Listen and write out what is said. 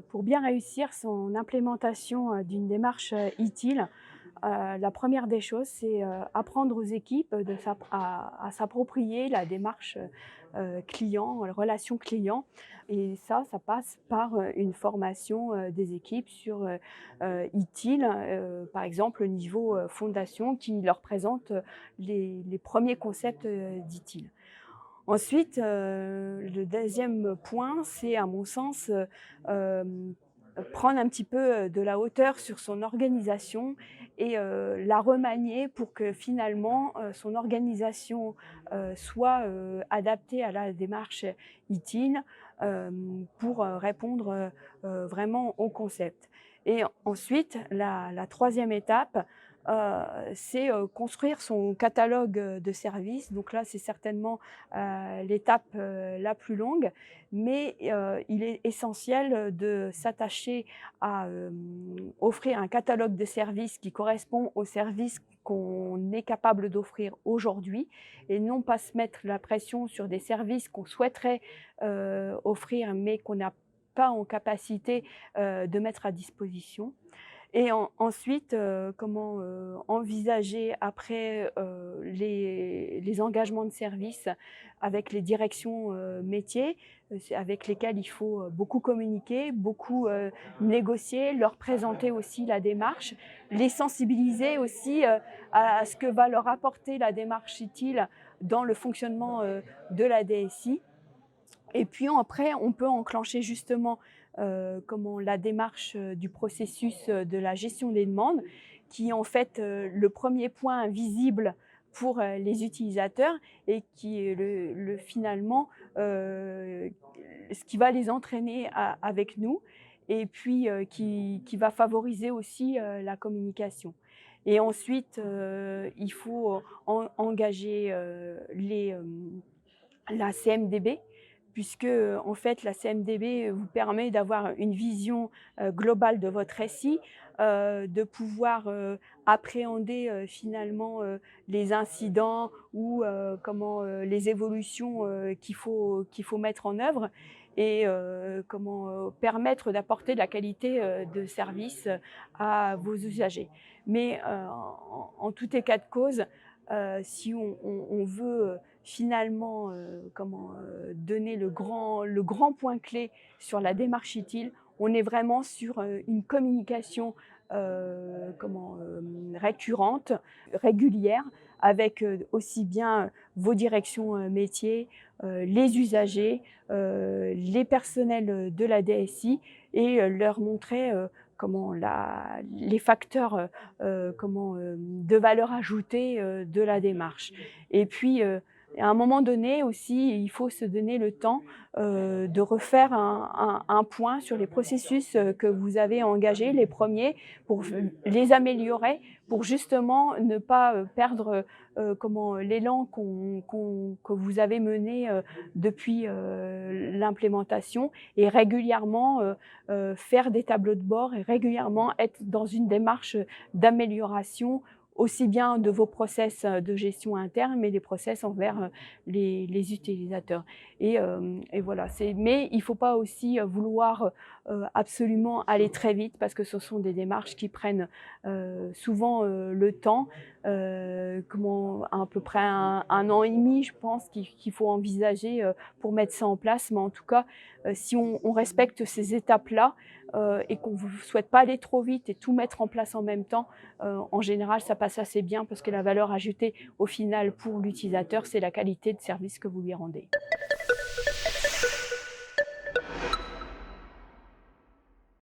pour bien réussir son implémentation, d'une démarche, utile, la première des choses, c'est, apprendre aux équipes de à s'approprier la démarche, client, relation client et ça passe par, une formation, des équipes sur, ITIL, par exemple au niveau, fondation qui leur présente, les 1ers concepts, d'ITIL. Ensuite, le deuxième point, c'est à mon sens, prendre un petit peu, de la hauteur sur son organisation et la remanier pour que finalement, son organisation, soit, adaptée à la démarche ITIL, pour, répondre, vraiment au concept. Et ensuite, la 3e étape, c'est, construire son catalogue, de services. Donc là, c'est certainement, l'étape, la plus longue, mais il est essentiel, de s'attacher à, offrir un catalogue de services qui correspond aux services qu'on est capable d'offrir aujourd'hui et non pas se mettre la pression sur des services qu'on souhaiterait, offrir mais qu'on n'a pas en capacité, de mettre à disposition. Et ensuite, envisager après, les engagements de service avec les directions, métiers, c'est avec lesquelles il faut, beaucoup communiquer, beaucoup, négocier, leur présenter aussi la démarche, les sensibiliser aussi, à ce que va leur apporter la démarche utile dans le fonctionnement, de la DSI. Et puis après, on peut enclencher justement, la démarche, du processus, de la gestion des demandes qui est en fait, le 1er point visible pour, les utilisateurs et qui est finalement, ce qui va les entraîner avec nous et puis, qui va favoriser aussi, la communication. Et ensuite, il faut engager, la CMDB puisque, en fait, la CMDB vous permet d'avoir une vision, globale de votre SI, de pouvoir, appréhender, finalement, les incidents ou les évolutions, qu'il faut mettre en œuvre et permettre d'apporter de la qualité, de service, à vos usagers. Mais, en tout état de cause, si on veut, finalement, donner le grand point clé sur la démarche utile, on est vraiment sur, une communication, récurrente, régulière avec, aussi bien vos directions, métiers, les usagers, les personnels, de la DSI et leur montrer, les facteurs, de valeur ajoutée, de la démarche. Et puis, à un moment donné aussi, il faut se donner le temps, de refaire un point sur les processus, que vous avez engagés, les premiers, pour les améliorer, pour justement ne pas, perdre, l'élan que vous avez mené, depuis, l'implémentation et régulièrement, faire des tableaux de bord et régulièrement être dans une démarche, d'amélioration aussi bien de vos process, de gestion interne, mais les process envers, les utilisateurs. Et voilà, mais il ne faut pas aussi, vouloir, absolument aller très vite parce que ce sont des démarches qui prennent, souvent, le temps, à peu près un an et demi, je pense qu'il faut envisager, pour mettre ça en place. Mais en tout cas, si on respecte ces étapes-là, et qu'on ne souhaite pas aller trop vite et tout mettre en place en même temps, en général, ça passe assez bien parce que la valeur ajoutée, au final, pour l'utilisateur, c'est la qualité de service que vous lui rendez.